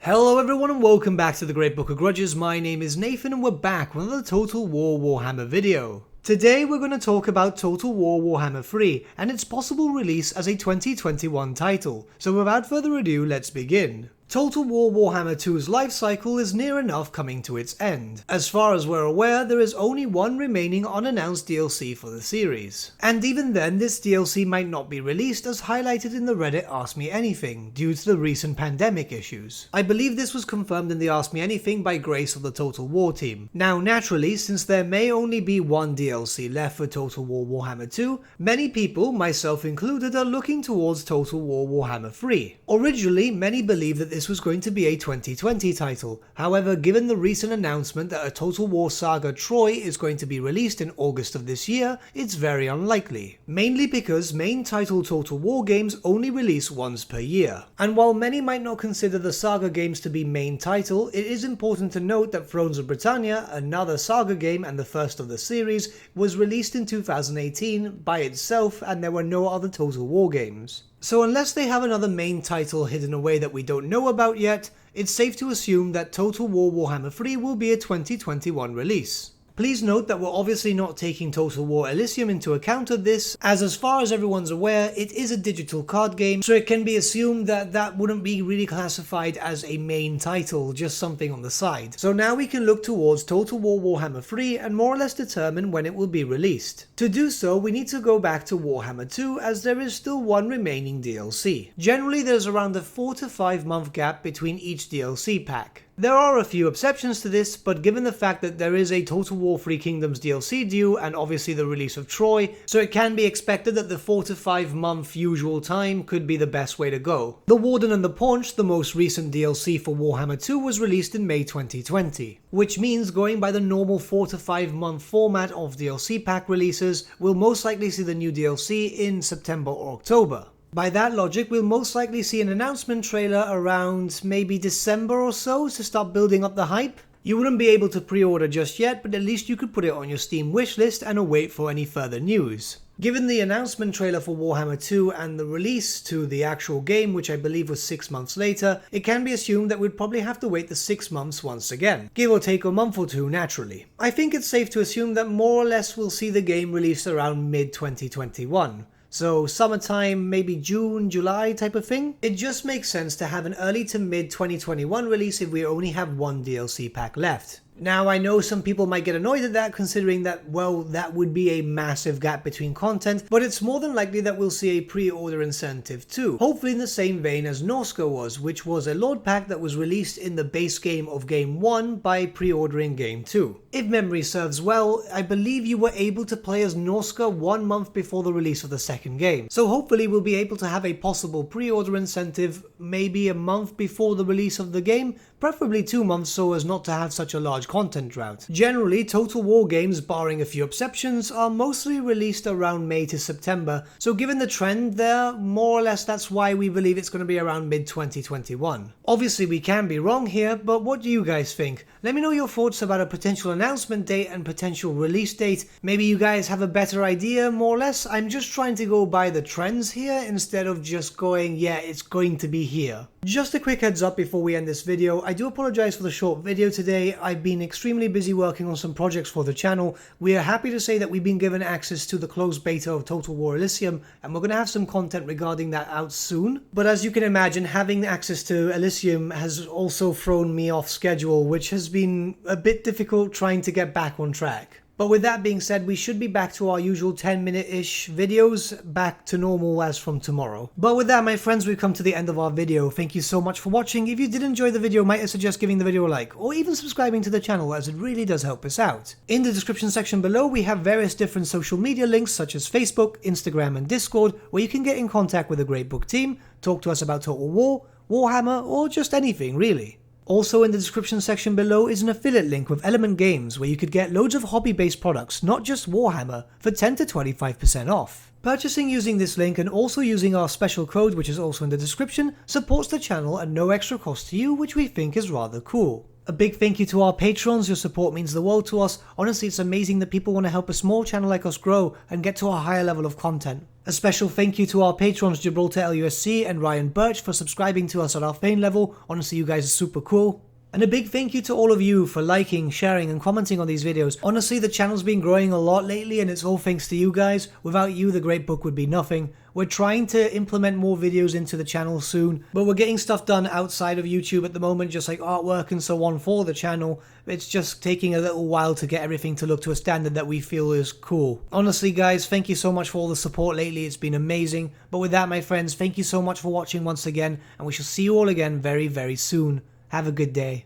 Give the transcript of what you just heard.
Hello everyone and welcome back to the Great Book of Grudges. My name is Nathan and we're back with another Total War Warhammer video. Today we're going to talk about Total War Warhammer 3 and its possible release as a 2021 title. So without further ado, let's begin. Total War Warhammer 2's life cycle is near enough coming to its end. As far as we're aware, there is only one remaining unannounced DLC for the series. And even then, this DLC might not be released as highlighted in the Reddit Ask Me Anything, due to the recent pandemic issues. I believe this was confirmed in the Ask Me Anything by Grace of the Total War team. Now naturally, since there may only be one DLC left for Total War Warhammer 2, many people, myself included, are looking towards Total War Warhammer 3. Originally, many believed that this was going to be a 2020 title. However, given the recent announcement that a Total War Saga Troy is going to be released in August of this year, it's very unlikely. Mainly because main title Total War games only release once per year. And while many might not consider the Saga games to be main title, it is important to note that Thrones of Britannia, another Saga game and the first of the series, was released in 2018 by itself and there were no other Total War games. So unless they have another main title hidden away that we don't know about yet, it's safe to assume that Total War Warhammer 3 will be a 2021 release. Please note that we're obviously not taking Total War Elysium into account of this, as far as everyone's aware, it is a digital card game, so it can be assumed that that wouldn't be really classified as a main title, just something on the side. So now we can look towards Total War Warhammer 3 and more or less determine when it will be released. To do so, we need to go back to Warhammer 2 as there is still one remaining DLC. Generally, there's around a 4 to 5 month gap between each DLC pack. There are a few exceptions to this, but given the fact that there is a Total War 3 Kingdoms DLC due and obviously the release of Troy, so it can be expected that the 4 to 5 month usual time could be the best way to go. The Warden and the Paunch, the most recent DLC for Warhammer 2, was released in May 2020, which means going by the normal 4 to 5 month format of DLC pack releases, we'll most likely see the new DLC in September or October. By that logic, we'll most likely see an announcement trailer around maybe December or so to start building up the hype. You wouldn't be able to pre-order just yet, but at least you could put it on your Steam wishlist and await for any further news. Given the announcement trailer for Warhammer 2 and the release to the actual game, which I believe was 6 months later, it can be assumed that we'd probably have to wait the 6 months once again, give or take a month or two naturally. I think it's safe to assume that more or less we'll see the game released around mid-2021. So summertime, maybe June, July type of thing. It just makes sense to have an early to mid 2021 release if we only have one DLC pack left. Now I know some people might get annoyed at that considering that, well, that would be a massive gap between content, but it's more than likely that we'll see a pre-order incentive too, hopefully in the same vein as Norska was, which was a Lord pack that was released in the base game of Game 1 by pre-ordering Game 2. If memory serves well, I believe you were able to play as Norska 1 month before the release of the second game, so hopefully we'll be able to have a possible pre-order incentive maybe a month before the release of the game, preferably 2 months so as not to have such a large content drought. Generally, Total War games, barring a few exceptions, are mostly released around May to September, so given the trend there, more or less that's why we believe it's going to be around mid-2021. Obviously we can be wrong here, but what do you guys think? Let me know your thoughts about a potential announcement date and potential release date. Maybe you guys have a better idea, more or less. I'm just trying to go by the trends here instead of just going, yeah, it's going to be here. Just a quick heads up before we end this video, I do apologize for the short video today. I've been extremely busy working on some projects for the channel. We are happy to say that we've been given access to the closed beta of Total War Elysium, and we're going to have some content regarding that out soon. But as you can imagine, having access to Elysium has also thrown me off schedule, which has been a bit difficult trying to get back on track. But with that being said, we should be back to our usual 10-minute-ish videos, back to normal as from tomorrow. But with that, my friends, we've come to the end of our video. Thank you so much for watching. If you did enjoy the video, might I suggest giving the video a like, or even subscribing to the channel, as it really does help us out. In the description section below, we have various different social media links, such as Facebook, Instagram, and Discord, where you can get in contact with the Great Book team, talk to us about Total War, Warhammer, or just anything, really. Also in the description section below is an affiliate link with Element Games where you could get loads of hobby-based products, not just Warhammer, for 10 to 25% off. Purchasing using this link and also using our special code, which is also in the description, supports the channel at no extra cost to you, which we think is rather cool. A big thank you to our patrons, your support means the world to us. Honestly, it's amazing that people want to help a small channel like us grow and get to a higher level of content. A special thank you to our patrons Gibraltar, LUSC and Ryan Bertsche for subscribing to us at our fame level. Honestly, you guys are super cool. And a big thank you to all of you for liking, sharing and commenting on these videos. Honestly, the channel's been growing a lot lately and it's all thanks to you guys. Without you, the great book would be nothing. We're trying to implement more videos into the channel soon, but we're getting stuff done outside of YouTube at the moment, just like artwork and so on for the channel. It's just taking a little while to get everything to look to a standard that we feel is cool. Honestly guys, thank you so much for all the support lately, it's been amazing. But with that my friends, thank you so much for watching once again, and we shall see you all again very, very soon. Have a good day.